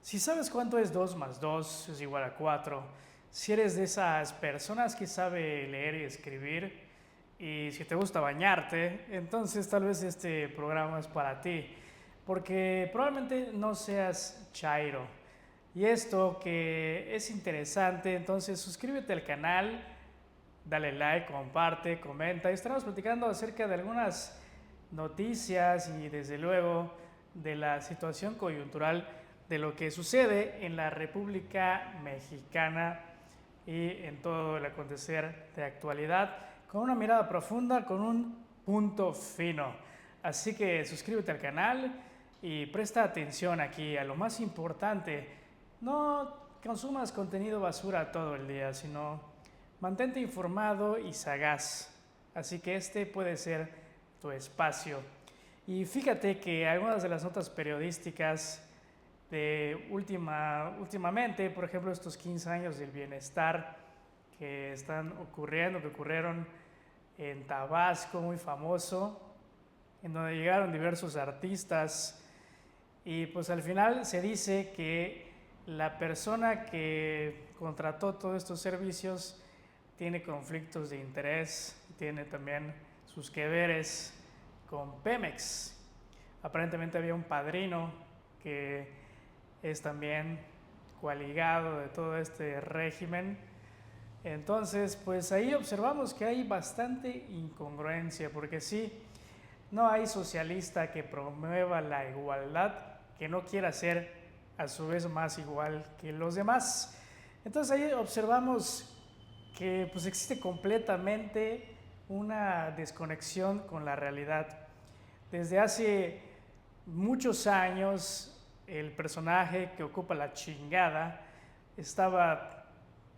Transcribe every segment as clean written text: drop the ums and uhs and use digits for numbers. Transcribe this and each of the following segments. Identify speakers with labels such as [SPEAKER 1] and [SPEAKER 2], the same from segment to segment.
[SPEAKER 1] Si sabes cuánto es 2 más 2 es igual a 4, si eres de esas personas que sabe leer y escribir, y si te gusta bañarte, entonces tal vez este programa es para ti, porque probablemente no seas chairo. Y esto que es interesante, entonces suscríbete al canal, dale like, comparte, comenta. Y estaremos platicando acerca de algunas noticias y desde luego de la situación coyuntural de lo que sucede en la República Mexicana y en todo el acontecer de actualidad, con una mirada profunda, con un punto fino. Así que suscríbete al canal y presta atención aquí a lo más importante. No consumas contenido basura todo el día, sino mantente informado y sagaz. Así que este puede ser tu espacio. Y fíjate que algunas de las notas periodísticas de últimamente, por ejemplo, estos 15 años del bienestar que están ocurriendo, que ocurrieron en Tabasco, muy famoso, en donde llegaron diversos artistas y pues al final se dice que la persona que contrató todos estos servicios tiene conflictos de interés, tiene también sus que veres con Pemex. Aparentemente había un padrino que es también coaligado de todo este régimen. Entonces, pues ahí observamos que hay bastante incongruencia, porque sí, no hay socialista que promueva la igualdad que no quiera ser a su vez más igual que los demás. Entonces ahí observamos que pues existe completamente una desconexión con la realidad. Desde hace muchos años el personaje que ocupa la chingada estaba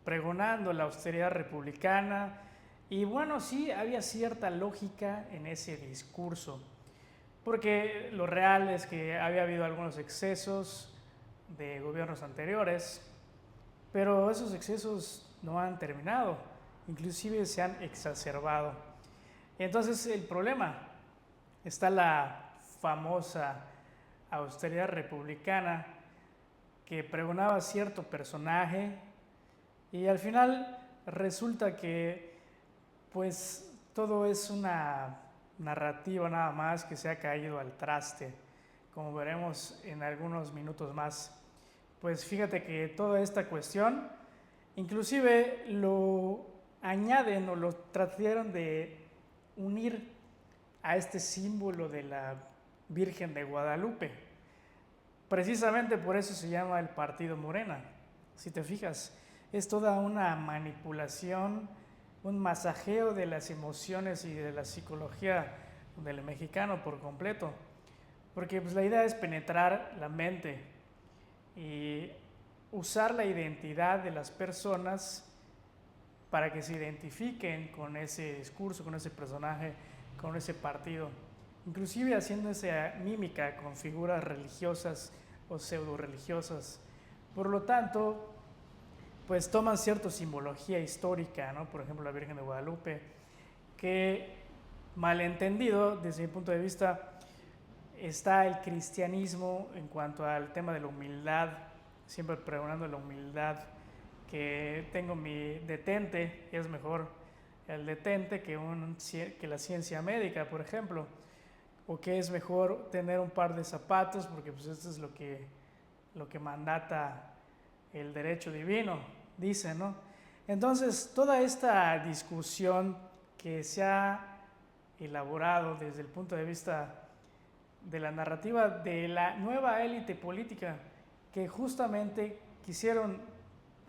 [SPEAKER 1] pregonando la austeridad republicana y bueno, sí había cierta lógica en ese discurso, porque lo real es que había habido algunos excesos de gobiernos anteriores, pero esos excesos no han terminado, inclusive se han exacerbado. Entonces el problema está la famosa austeridad republicana que pregonaba cierto personaje y al final resulta que pues todo es una narrativa nada más que se ha caído al traste, como veremos en algunos minutos más. Pues fíjate que toda esta cuestión, inclusive lo añaden o lo trataron de unir a este símbolo de la Virgen de Guadalupe. Precisamente por eso se llama el partido Morena. Si te fijas, es toda una manipulación, un masajeo de las emociones y de la psicología del mexicano por completo. Porque pues, la idea es penetrar la mente y usar la identidad de las personas para que se identifiquen con ese discurso, con ese personaje, con ese partido. Inclusive haciendo esa mímica con figuras religiosas o pseudo religiosas. Por lo tanto, pues toman cierta simbología histórica, ¿no? Por ejemplo, la Virgen de Guadalupe, que malentendido desde mi punto de vista está el cristianismo en cuanto al tema de la humildad, siempre pregonando la humildad, que tengo mi detente, es mejor el detente que la ciencia médica, por ejemplo, o que es mejor tener un par de zapatos, porque pues esto es lo que mandata el derecho divino, dice, ¿no? Entonces, toda esta discusión que se ha elaborado desde el punto de vista de la narrativa de la nueva élite política, que justamente quisieron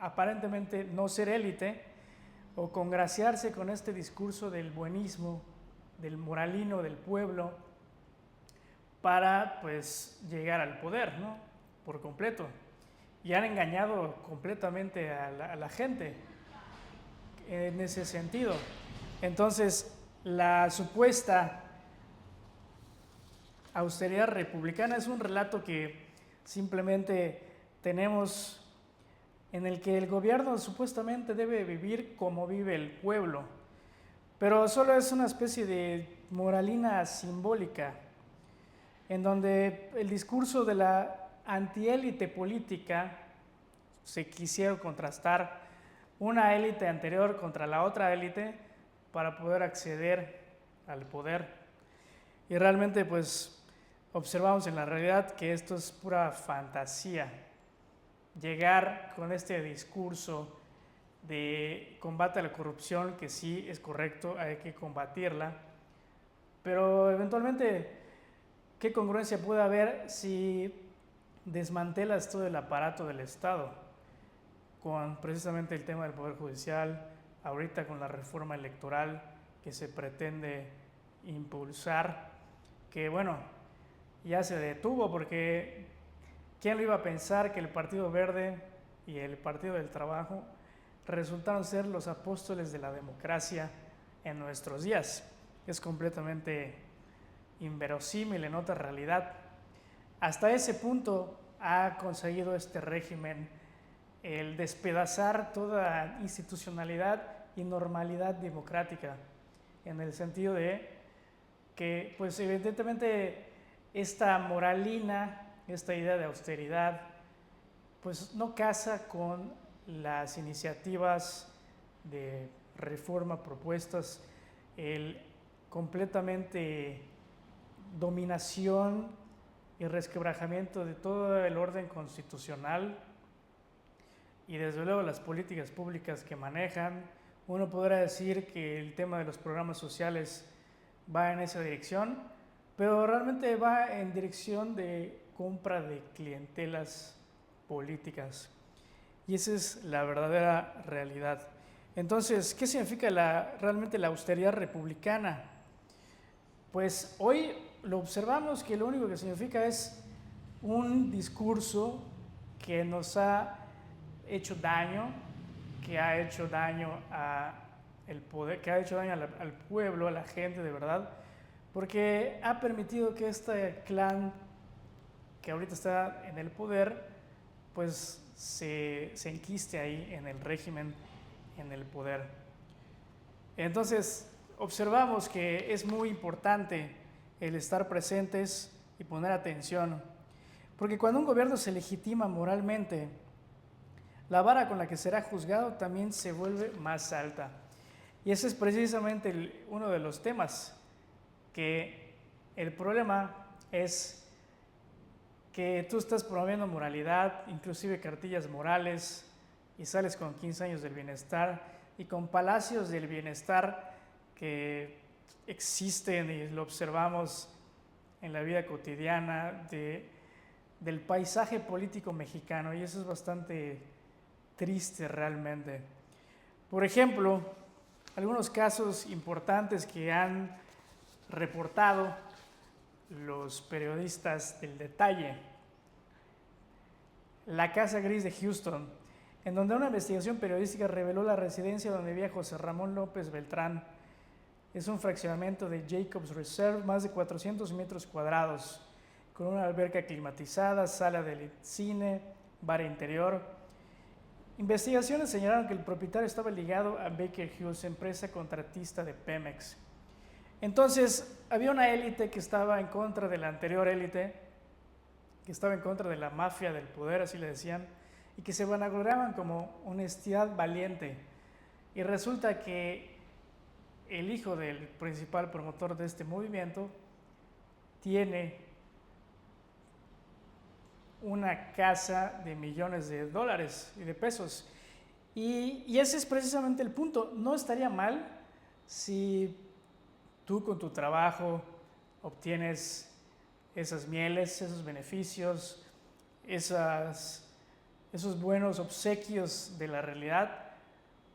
[SPEAKER 1] aparentemente no ser élite o congraciarse con este discurso del buenismo, del moralino del pueblo, para pues llegar al poder, ¿no? Por completo. Y han engañado completamente a la gente en ese sentido. Entonces, la supuesta austeridad republicana es un relato que simplemente tenemos en el que el gobierno supuestamente debe vivir como vive el pueblo, pero solo es una especie de moralina simbólica, en donde el discurso de la antiélite política se quisieron contrastar una élite anterior contra la otra élite para poder acceder al poder. Y realmente pues observamos en la realidad que esto es pura fantasía. Llegar con este discurso de combate a la corrupción, que sí es correcto, hay que combatirla, pero eventualmente, ¿qué congruencia puede haber si desmantelas todo el aparato del Estado? Con precisamente el tema del Poder Judicial, ahorita con la reforma electoral que se pretende impulsar, que bueno, ya se detuvo porque ¿quién lo iba a pensar que el Partido Verde y el Partido del Trabajo resultaron ser los apóstoles de la democracia en nuestros días? Es completamente inverosímil en otra realidad. Hasta ese punto ha conseguido este régimen el despedazar toda institucionalidad y normalidad democrática, en el sentido de que, pues evidentemente, esta moralina, esta idea de austeridad, pues no casa con las iniciativas de reforma propuestas, el completamente dominación y resquebrajamiento de todo el orden constitucional y desde luego las políticas públicas que manejan. Uno podrá decir que el tema de los programas sociales va en esa dirección, pero realmente va en dirección de compra de clientelas políticas. Y esa es la verdadera realidad. Entonces, ¿qué significa realmente la austeridad republicana? Pues hoy lo observamos que lo único que significa es un discurso que nos ha hecho daño, que ha hecho daño al poder, que ha hecho daño al pueblo, a la gente de verdad, porque ha permitido que este clan que ahorita está en el poder, pues se enquiste ahí en el régimen, en el poder. Entonces, observamos que es muy importante el estar presentes y poner atención, porque cuando un gobierno se legitima moralmente, la vara con la que será juzgado también se vuelve más alta. Y ese es precisamente uno de los temas, que el problema es que tú estás promoviendo moralidad, inclusive cartillas morales, y sales con 15 años del bienestar y con palacios del bienestar que existen y lo observamos en la vida cotidiana del paisaje político mexicano, y eso es bastante triste realmente. Por ejemplo, algunos casos importantes que han reportado los periodistas del Detalle. La Casa Gris de Houston, en donde una investigación periodística reveló la residencia donde vivía José Ramón López Beltrán. Es un fraccionamiento de Jacobs Reserve, más de 400 metros cuadrados, con una alberca climatizada, sala de cine, bar interior. Investigaciones señalaron que el propietario estaba ligado a Baker Hughes, empresa contratista de Pemex. Entonces, había una élite que estaba en contra de la anterior élite, que estaba en contra de la mafia del poder, así le decían, y que se vanagloriaban como honestidad valiente. Y resulta que el hijo del principal promotor de este movimiento tiene una casa de millones de dólares y de pesos. Y ese es precisamente el punto. No estaría mal si tú con tu trabajo obtienes esas mieles, esos beneficios, esos buenos obsequios de la realidad,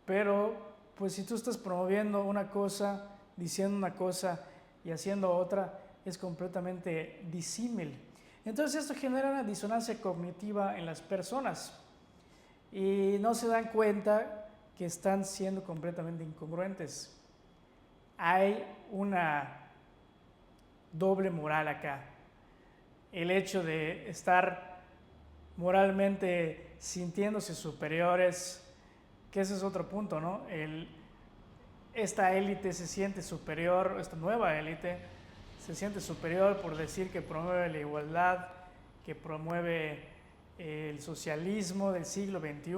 [SPEAKER 1] pero pues si tú estás promoviendo una cosa, diciendo una cosa y haciendo otra, es completamente disímil. Entonces esto genera una disonancia cognitiva en las personas y no se dan cuenta que están siendo completamente incongruentes. Hay una doble moral acá. El hecho de estar moralmente sintiéndose superiores, que ese es otro punto, ¿no? Esta élite se siente superior, esta nueva élite se siente superior por decir que promueve la igualdad que promueve el socialismo del siglo XXI,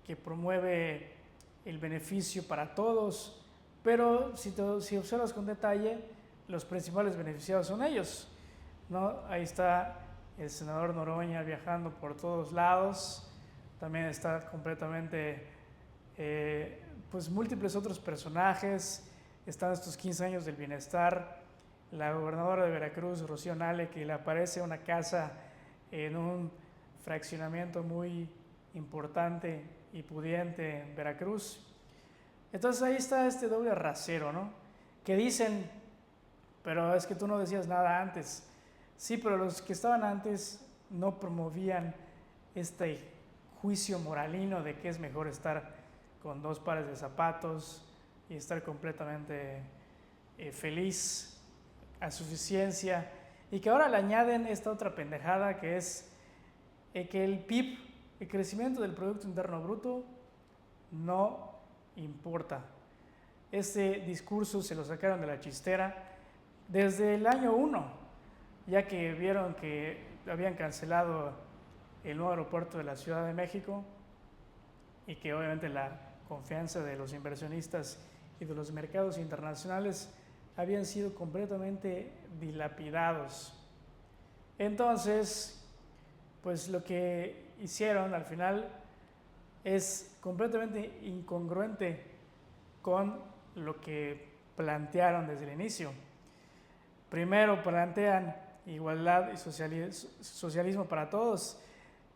[SPEAKER 1] que promueve el beneficio para todos, pero si observas con detalle, los principales beneficiados son ellos, ¿no? Ahí está el senador Noroña viajando por todos lados, también está completamente, pues múltiples otros personajes, están estos 15 años del bienestar, la gobernadora de Veracruz, Rocío Nale, que le aparece una casa en un fraccionamiento muy importante y pudiente en Veracruz. Entonces ahí está este doble rasero, ¿no? Que dicen, pero es que tú no decías nada antes. Sí, pero los que estaban antes no promovían este juicio moralino de que es mejor estar con 2 pares de zapatos y estar completamente feliz, a suficiencia, y que ahora le añaden esta otra pendejada que es que el PIB, el crecimiento del Producto Interno Bruto, no importa. Este discurso se lo sacaron de la chistera desde el año 1, ya que vieron que habían cancelado el nuevo aeropuerto de la Ciudad de México y que obviamente la confianza de los inversionistas y de los mercados internacionales habían sido completamente dilapidados. Entonces, pues lo que hicieron al final es completamente incongruente con lo que plantearon desde el inicio. Primero plantean igualdad y socialismo para todos,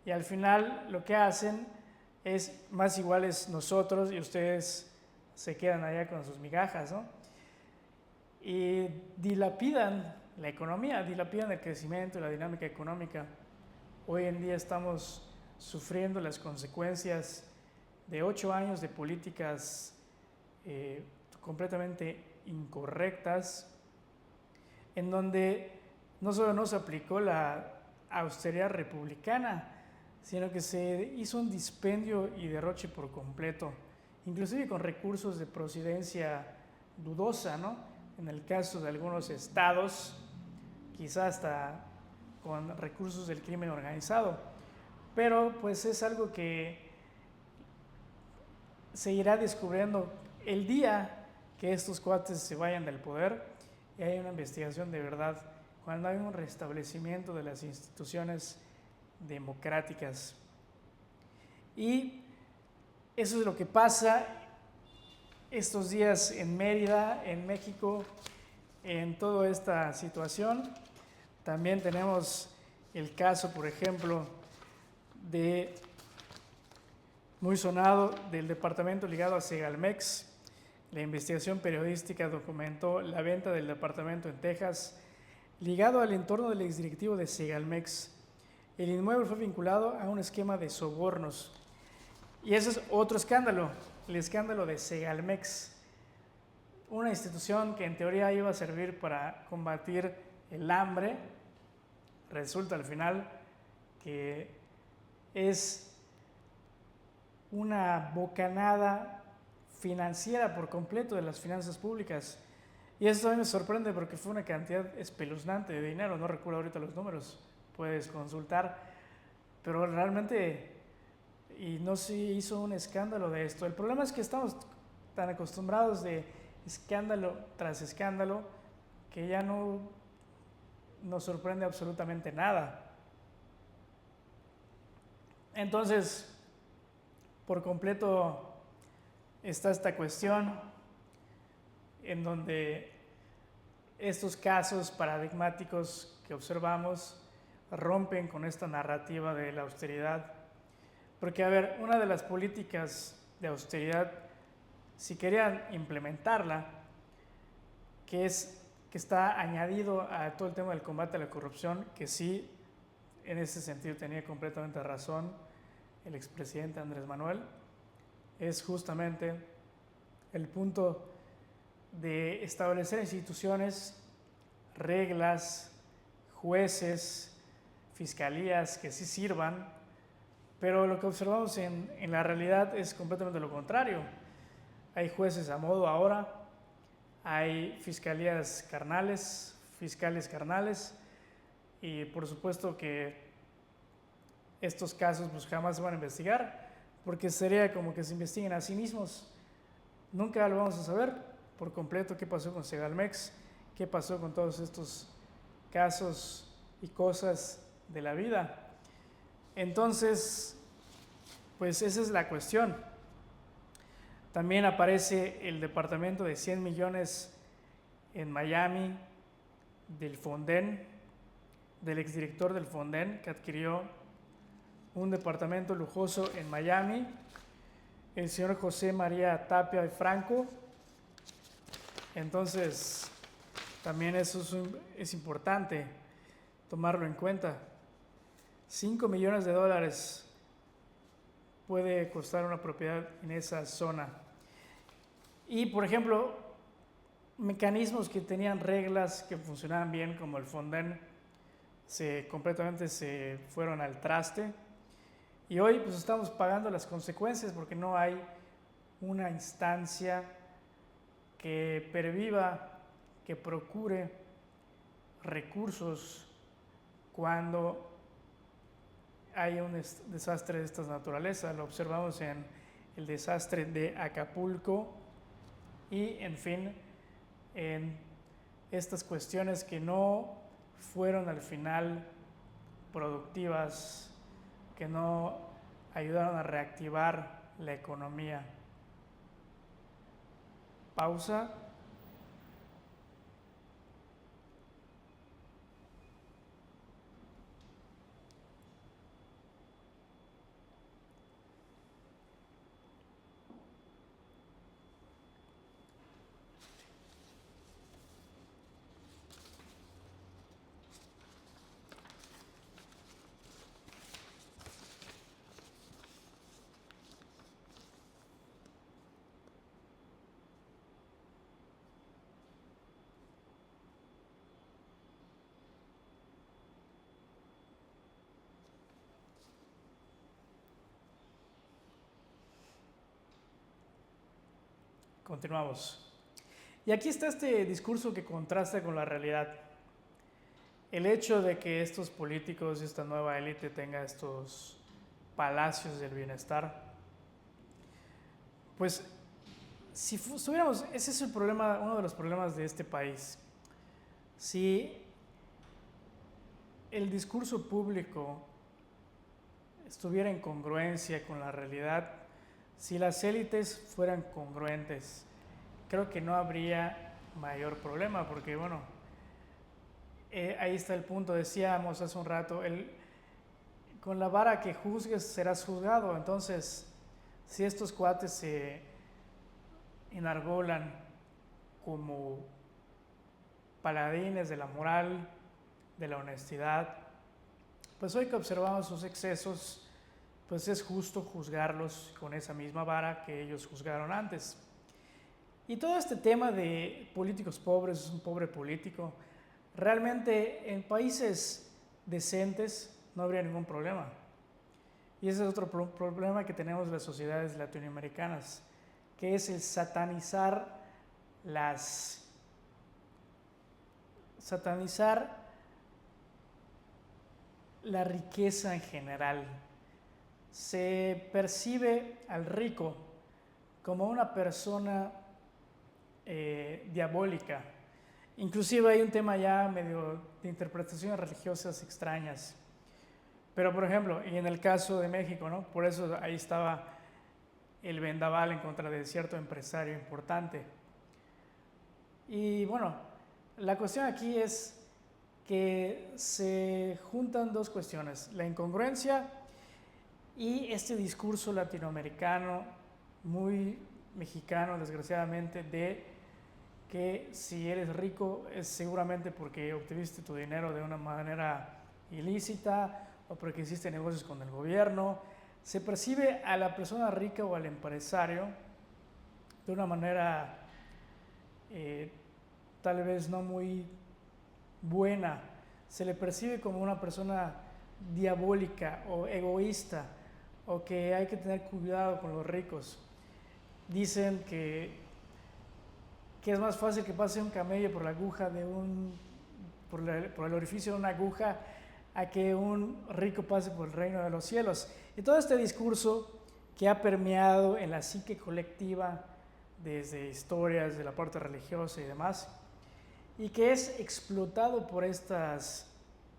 [SPEAKER 1] y al final lo que hacen es más iguales nosotros y ustedes se quedan allá con sus migajas, ¿no? Y dilapidan la economía, dilapidan el crecimiento y la dinámica económica. Hoy en día estamos sufriendo las consecuencias de 8 años de políticas completamente incorrectas, en donde no solo no se aplicó la austeridad republicana, sino que se hizo un dispendio y derroche por completo, inclusive con recursos de procedencia dudosa, ¿no? En el caso de algunos estados, quizás hasta con recursos del crimen organizado, pero pues es algo que se irá descubriendo el día que estos cuates se vayan del poder y hay una investigación de verdad, cuando hay un restablecimiento de las instituciones democráticas. Y eso es lo que pasa estos días en Mérida, en México, en toda esta situación. También tenemos el caso, por ejemplo, muy sonado del departamento ligado a Segalmex. La investigación periodística documentó la venta del departamento en Texas ligado al entorno del exdirectivo de Segalmex. El inmueble fue vinculado a un esquema de sobornos. Y ese es otro escándalo, el escándalo de Segalmex, una institución que en teoría iba a servir para combatir el hambre. Resulta al final que es una bocanada financiera por completo de las finanzas públicas. Y eso también me sorprende porque fue una cantidad espeluznante de dinero, no recuerdo ahorita los números, puedes consultar, pero realmente, y no se hizo un escándalo de esto. El problema es que estamos tan acostumbrados de escándalo tras escándalo que ya no nos sorprende absolutamente nada. Entonces, por completo está esta cuestión en donde estos casos paradigmáticos que observamos rompen con esta narrativa de la austeridad. Porque, a ver, una de las políticas de austeridad, si querían implementarla, que está añadido a todo el tema del combate a la corrupción, que sí, en ese sentido tenía completamente razón el expresidente Andrés Manuel, es justamente el punto de establecer instituciones, reglas, jueces, fiscalías que sí sirvan, pero lo que observamos en la realidad es completamente lo contrario. Hay jueces a modo ahora, hay fiscalías carnales, fiscales carnales, y por supuesto que estos casos pues jamás se van a investigar, porque sería como que se investiguen a sí mismos. Nunca lo vamos a saber por completo qué pasó con Segalmex, qué pasó con todos estos casos y cosas de la vida. Entonces, pues esa es la cuestión. También aparece el departamento de 100 millones en Miami del Fonden, del exdirector del Fonden, que adquirió un departamento lujoso en Miami, el señor José María Tapia de Franco. Entonces, también eso es importante tomarlo en cuenta. 5 millones de dólares puede costar una propiedad en esa zona. Y, por ejemplo, mecanismos que tenían reglas que funcionaban bien, como el Fonden, completamente se fueron al traste. Y hoy pues estamos pagando las consecuencias porque no hay una instancia que perviva, que procure recursos cuando hay un desastre de esta naturaleza. Lo observamos en el desastre de Acapulco y, en fin, en estas cuestiones que no fueron al final productivas, que no ayudaron a reactivar la economía. Pausa. Continuamos. Y aquí está este discurso que contrasta con la realidad. El hecho de que estos políticos y esta nueva élite tenga estos palacios del bienestar, pues si estuviéramos, ese es el problema, uno de los problemas de este país. Si el discurso público estuviera en congruencia con la realidad, si las élites fueran congruentes, creo que no habría mayor problema, porque bueno, ahí está el punto, decíamos hace un rato, con la vara que juzgues serás juzgado. Entonces, si estos cuates se enarbolan como paladines de la moral, de la honestidad, pues hoy que observamos sus excesos, pues es justo juzgarlos con esa misma vara que ellos juzgaron antes. Y todo este tema de políticos pobres, es un pobre político, realmente en países decentes no habría ningún problema. Y ese es otro problema que tenemos las sociedades latinoamericanas, que es el satanizar la riqueza en general. Se percibe al rico como una persona diabólica. Inclusive hay un tema ya medio de interpretaciones religiosas extrañas. Pero por ejemplo, y en el caso de México, ¿no? Por eso ahí estaba el vendaval en contra de cierto empresario importante. Y bueno, la cuestión aquí es que se juntan dos cuestiones, la incongruencia y este discurso latinoamericano, muy mexicano desgraciadamente, de que si eres rico es seguramente porque obtuviste tu dinero de una manera ilícita o porque hiciste negocios con el gobierno. Se percibe a la persona rica o al empresario de una manera tal vez no muy buena. Se le percibe como una persona diabólica o egoísta, o que hay que tener cuidado con los ricos. Dicen que es más fácil que pase un camello por la aguja de un por el orificio de una aguja a que un rico pase por el reino de los cielos. Y todo este discurso que ha permeado en la psique colectiva desde historias de la parte religiosa y demás, y que es explotado por estos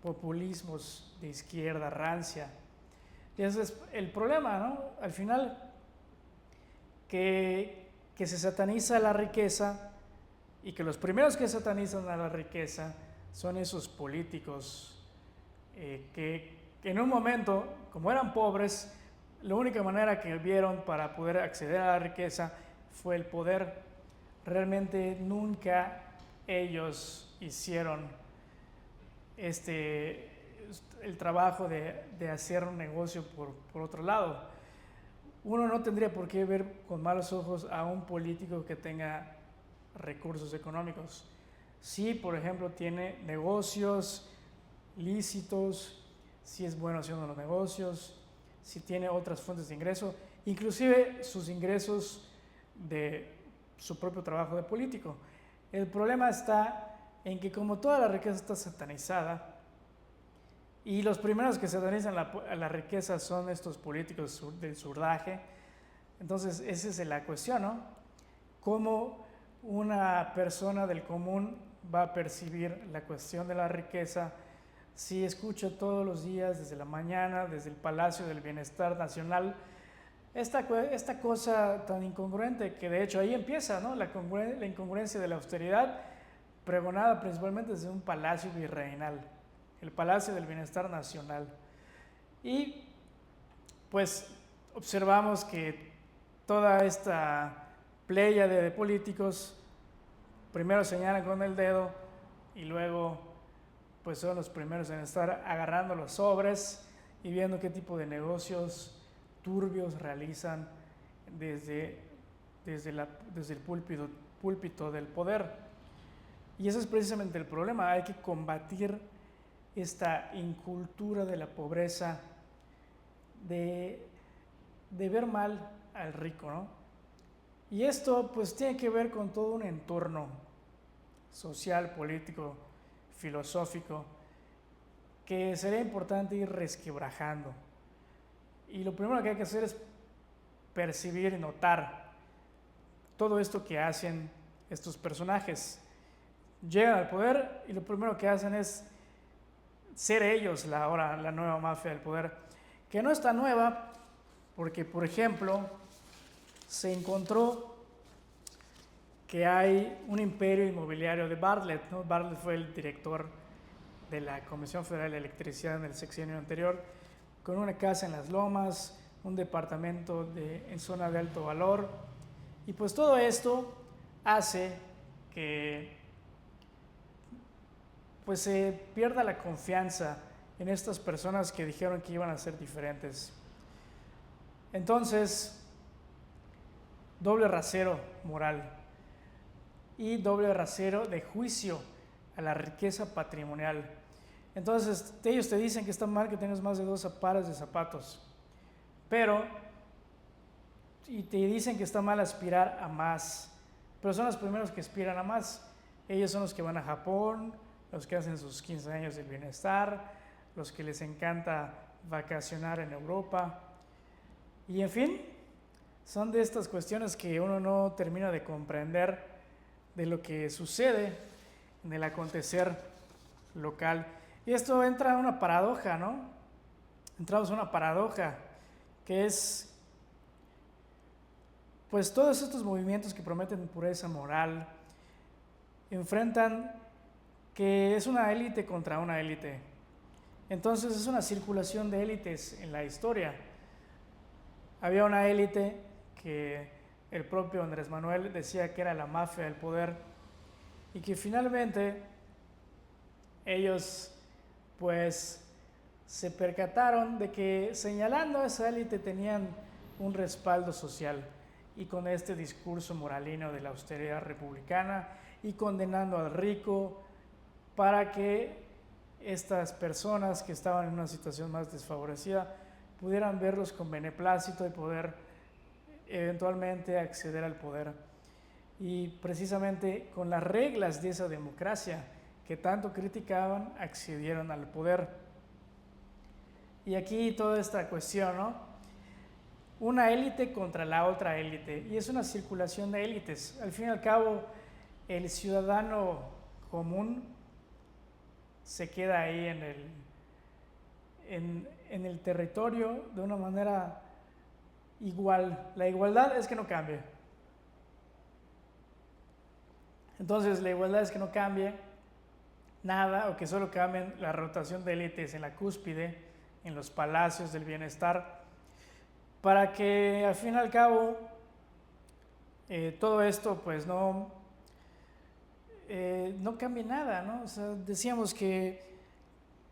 [SPEAKER 1] populismos de izquierda rancia. Y ese es el problema, ¿no? Al final, que se sataniza la riqueza y que los primeros que satanizan a la riqueza son esos políticos que en un momento, como eran pobres, la única manera que vieron para poder acceder a la riqueza fue el poder. Realmente nunca ellos hicieron el trabajo de hacer un negocio por otro lado. Uno no tendría por qué ver con malos ojos a un político que tenga recursos económicos. Si, por ejemplo, tiene negocios lícitos, si es bueno haciendo los negocios, si tiene otras fuentes de ingreso, inclusive sus ingresos de su propio trabajo de político. El problema está en que como toda la riqueza está satanizada, y los primeros que satanizan la riqueza son estos políticos del surdaje, entonces esa es la cuestión, ¿no? ¿Cómo una persona del común va a percibir la cuestión de la riqueza si escucha todos los días desde la mañana, desde el Palacio del Bienestar Nacional, esta cosa tan incongruente que de hecho ahí empieza, ¿no? La incongruencia de la austeridad pregonada principalmente desde un palacio virreinal, el Palacio del Bienestar Nacional. Y pues observamos que toda esta pléyade de políticos primero señalan con el dedo y luego pues son los primeros en estar agarrando los sobres y viendo qué tipo de negocios turbios realizan desde el púlpito del poder. Y ese es precisamente el problema. Hay que combatir esta incultura de la pobreza, de ver mal al rico, ¿no? Y esto pues tiene que ver con todo un entorno social, político, filosófico, que sería importante ir resquebrajando. Y lo primero que hay que hacer es percibir y notar todo esto que hacen estos personajes. Llegan al poder y lo primero que hacen es ser ellos ahora la nueva mafia del poder, que no es tan nueva, porque por ejemplo se encontró que hay un imperio inmobiliario de Bartlett, ¿no? Bartlett fue el director de la Comisión Federal de Electricidad en el sexenio anterior, con una casa en Las Lomas, un departamento en zona de alto valor, y pues todo esto hace que pues se pierda la confianza en estas personas que dijeron que iban a ser diferentes. Entonces, doble rasero moral y doble rasero de juicio a la riqueza patrimonial. Entonces, ellos te dicen que está mal que tengas más de 2 pares de zapatos, y te dicen que está mal aspirar a más, pero son los primeros que aspiran a más. Ellos son los que van a Japón, los que hacen sus 15 años del bienestar, los que les encanta vacacionar en Europa, y en fin, son de estas cuestiones que uno no termina de comprender de lo que sucede en el acontecer local. Y esto entra en una paradoja, ¿no? Entramos en una paradoja que es, pues todos estos movimientos que prometen pureza moral enfrentan que es una élite contra una élite. Entonces es una circulación de élites en la historia. Había una élite que el propio Andrés Manuel decía que era la mafia del poder y que finalmente ellos pues se percataron de que señalando a esa élite tenían un respaldo social, y con este discurso moralino de la austeridad republicana y condenando al rico para que estas personas que estaban en una situación más desfavorecida pudieran verlos con beneplácito y poder eventualmente acceder al poder. Y precisamente con las reglas de esa democracia que tanto criticaban accedieron al poder. Y aquí toda esta cuestión, ¿no? Una élite contra la otra élite, y es una circulación de élites. Al fin y al cabo, el ciudadano común se queda ahí en el territorio de una manera igual. La igualdad es que no cambie. Entonces, la igualdad es que no cambie nada, o que solo cambien la rotación de élites en la cúspide, en los palacios del bienestar, para que al fin y al cabo todo esto pues no cambie nada, ¿no? O sea, decíamos que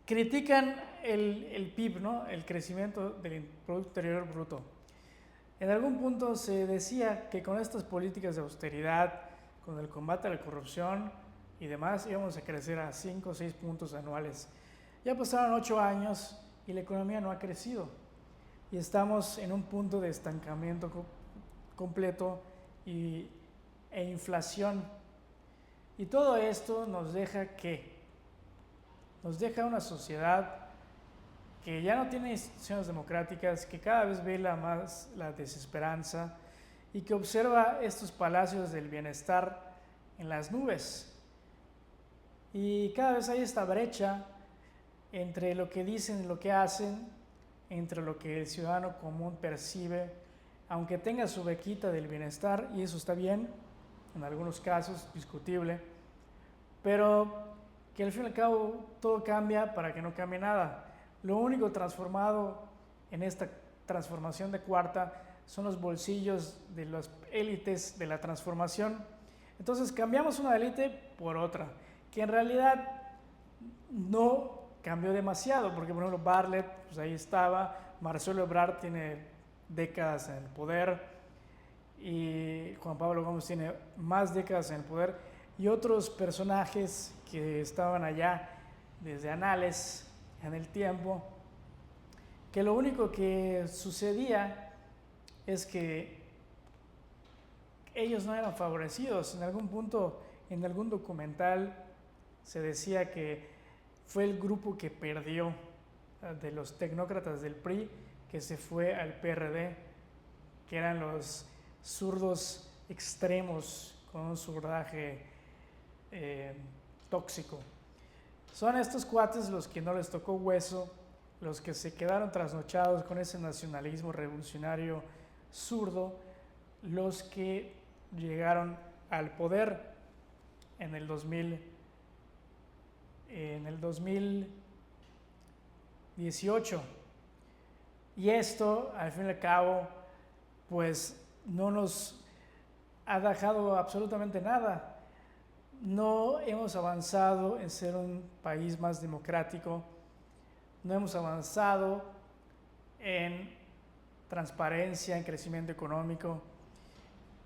[SPEAKER 1] critican el PIB, ¿no? El crecimiento del Producto Interior Bruto. En algún punto se decía que con estas políticas de austeridad, con el combate a la corrupción y demás, íbamos a crecer a 5 o 6 puntos anuales. Ya pasaron 8 años y la economía no ha crecido. Y estamos en un punto de estancamiento completo e inflación. Y todo esto nos deja ¿qué? Nos deja una sociedad que ya no tiene instituciones democráticas, que cada vez ve más la desesperanza y que observa estos palacios del bienestar en las nubes. Y cada vez hay esta brecha entre lo que dicen y lo que hacen, entre lo que el ciudadano común percibe, aunque tenga su bequita del bienestar, y eso está bien, en algunos casos discutible, pero que al fin y al cabo todo cambia para que no cambie nada. Lo único transformado en esta transformación de cuarta son los bolsillos de las élites de la transformación. Entonces cambiamos una élite por otra, que en realidad no cambió demasiado, porque por ejemplo Bartlett, pues ahí estaba, Marcelo Ebrard tiene décadas en el poder, y Juan Pablo Gómez tiene más décadas en el poder, y otros personajes que estaban allá desde anales en el tiempo, que lo único que sucedía es que ellos no eran favorecidos. En algún punto, en algún documental, se decía que fue el grupo que perdió, de los tecnócratas del PRI, que se fue al PRD, que eran los zurdos extremos con un zurdaje tóxico. Son estos cuates los que no les tocó hueso, los que se quedaron trasnochados con ese nacionalismo revolucionario zurdo, los que llegaron al poder en el 2018. Y esto, al fin y al cabo, pues no nos ha dejado absolutamente nada. No hemos avanzado en ser un país más democrático, no hemos avanzado en transparencia, en crecimiento económico,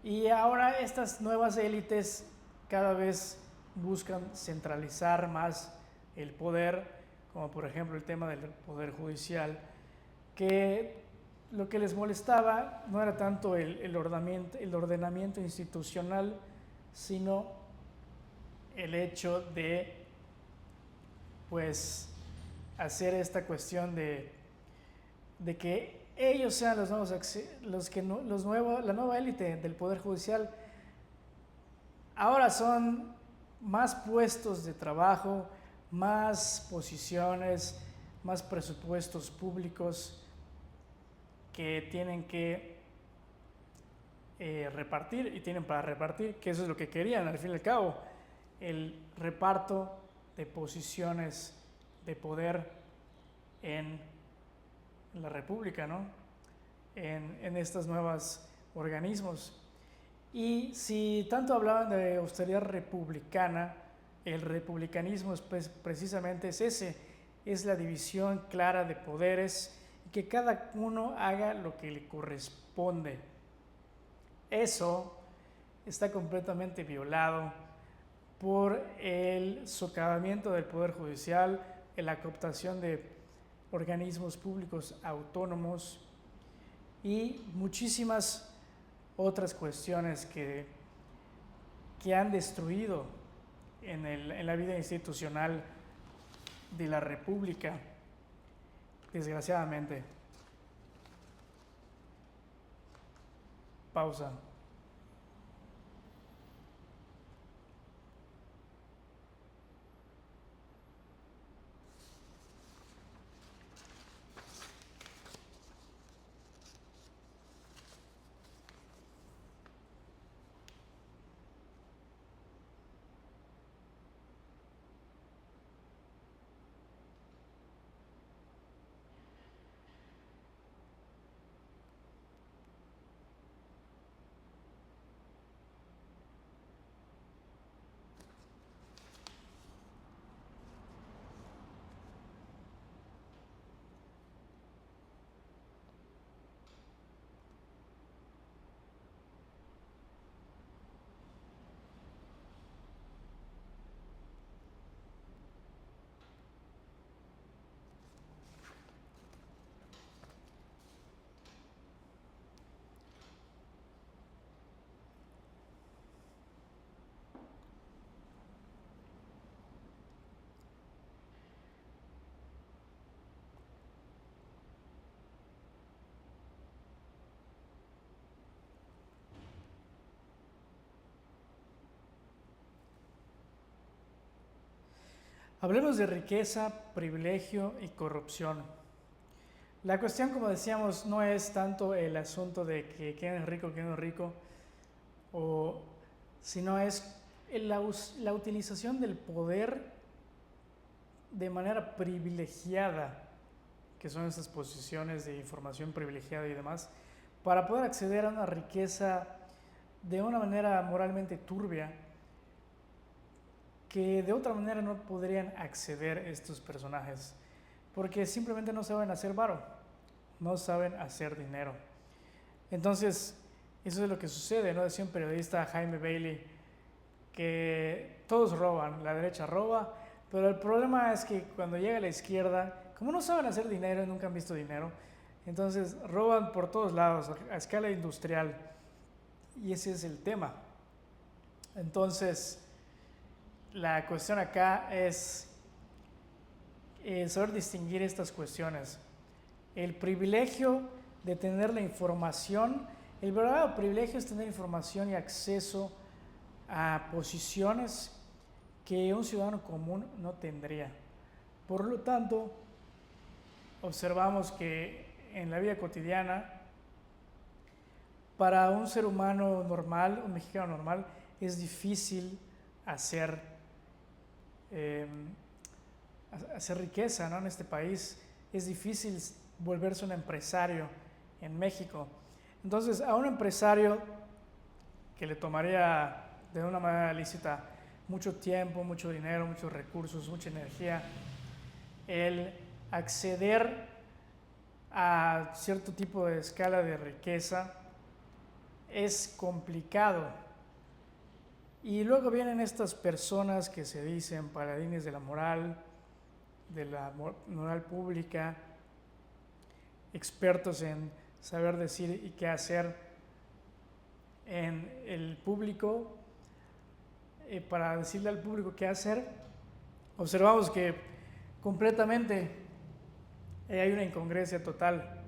[SPEAKER 1] y ahora estas nuevas élites cada vez buscan centralizar más el poder, como por ejemplo el tema del poder judicial, que lo que les molestaba no era tanto el ordenamiento institucional, sino el hecho de pues hacer esta cuestión de que ellos sean los nuevos, la nueva élite del Poder Judicial. Ahora son más puestos de trabajo, más posiciones, más presupuestos públicos que tienen que repartir, y tienen para repartir, que eso es lo que querían al fin y al cabo, el reparto de posiciones de poder en la República, ¿no? En estos nuevos organismos. Y si tanto hablaban de austeridad republicana, el republicanismo precisamente es ese, es la división clara de poderes y que cada uno haga lo que le corresponde. Eso está completamente violado por el socavamiento del Poder Judicial, en la cooptación de organismos públicos autónomos y muchísimas otras cuestiones que han destruido en la vida institucional de la República, desgraciadamente. Pausa. Hablemos de riqueza, privilegio y corrupción. La cuestión, como decíamos, no es tanto el asunto de que quién es rico, quién no es rico, sino es la utilización del poder de manera privilegiada, que son estas posiciones de información privilegiada y demás, para poder acceder a una riqueza de una manera moralmente turbia, que de otra manera no podrían acceder estos personajes, porque simplemente no saben hacer varo, no saben hacer dinero. Entonces, eso es lo que sucede, ¿no? Decía un periodista, Jaime Bailey, que todos roban, la derecha roba, pero el problema es que cuando llega la izquierda, como no saben hacer dinero y nunca han visto dinero, entonces roban por todos lados, a escala industrial, y ese es el tema. Entonces, la cuestión acá es saber distinguir estas cuestiones. El privilegio de tener la información, el verdadero privilegio es tener información y acceso a posiciones que un ciudadano común no tendría. Por lo tanto, observamos que en la vida cotidiana, para un ser humano normal, un mexicano normal, es difícil hacer riqueza, ¿no? En este país es difícil volverse un empresario en México. Entonces, a un empresario que le tomaría de una manera lícita mucho tiempo, mucho dinero, muchos recursos, mucha energía, el acceder a cierto tipo de escala de riqueza es complicado. Y luego vienen estas personas que se dicen paladines de la moral pública, expertos en saber decir y qué hacer en el público, para decirle al público qué hacer. Observamos que completamente hay una incongruencia total.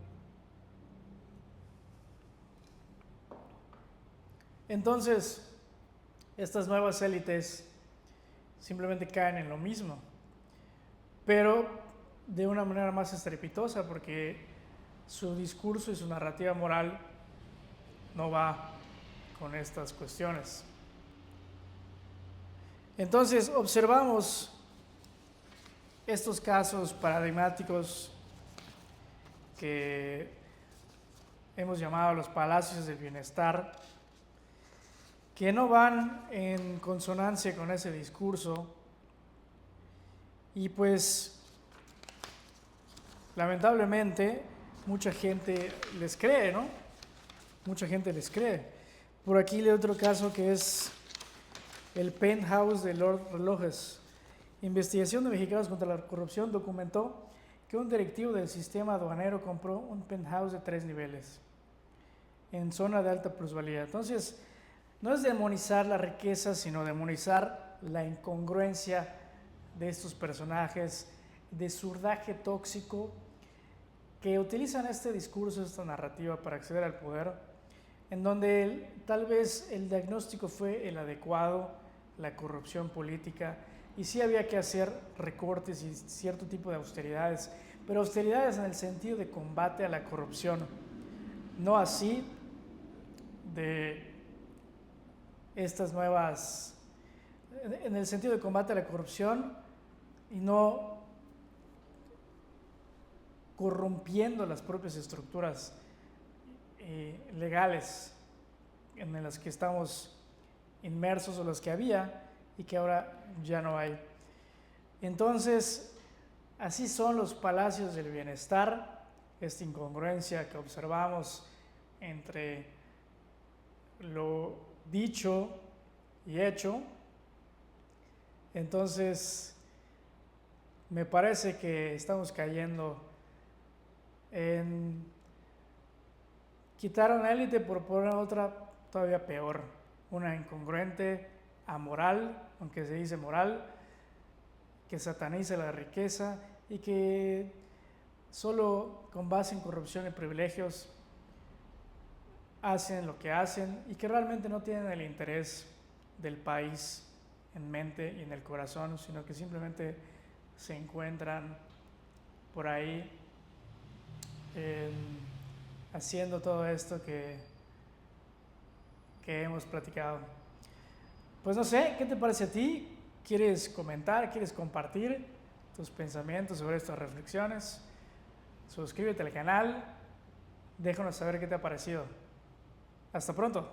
[SPEAKER 1] Entonces, estas nuevas élites simplemente caen en lo mismo, pero de una manera más estrepitosa, porque su discurso y su narrativa moral no va con estas cuestiones. Entonces, observamos estos casos paradigmáticos que hemos llamado los palacios del bienestar, que no van en consonancia con ese discurso, y pues lamentablemente mucha gente les cree, ¿no? Mucha gente les cree. Por aquí leo otro caso que es el penthouse de Lord Relojes. Investigación de Mexicanos contra la Corrupción documentó que un directivo del sistema aduanero compró un penthouse de 3 niveles en zona de alta plusvalía. Entonces, no es demonizar la riqueza, sino demonizar la incongruencia de estos personajes de zurdaje tóxico que utilizan este discurso, esta narrativa para acceder al poder, en donde tal vez el diagnóstico fue el adecuado, la corrupción política, y sí había que hacer recortes y cierto tipo de austeridades, pero austeridades en el sentido de combate a la corrupción, no así de estas nuevas, en el sentido de combate a la corrupción y no corrompiendo las propias estructuras legales en las que estamos inmersos o las que había y que ahora ya no hay. Entonces, así son los palacios del bienestar, esta incongruencia que observamos entre lo dicho y hecho. Entonces, me parece que estamos cayendo en quitar una élite por poner otra todavía peor, una incongruente, amoral, aunque se dice moral, que sataniza la riqueza y que solo con base en corrupción y privilegios hacen lo que hacen y que realmente no tienen el interés del país en mente y en el corazón, sino que simplemente se encuentran por ahí haciendo todo esto que hemos platicado. Pues no sé, ¿qué te parece a ti? ¿Quieres comentar? ¿Quieres compartir tus pensamientos sobre estas reflexiones? Suscríbete al canal, déjanos saber qué te ha parecido. Hasta pronto.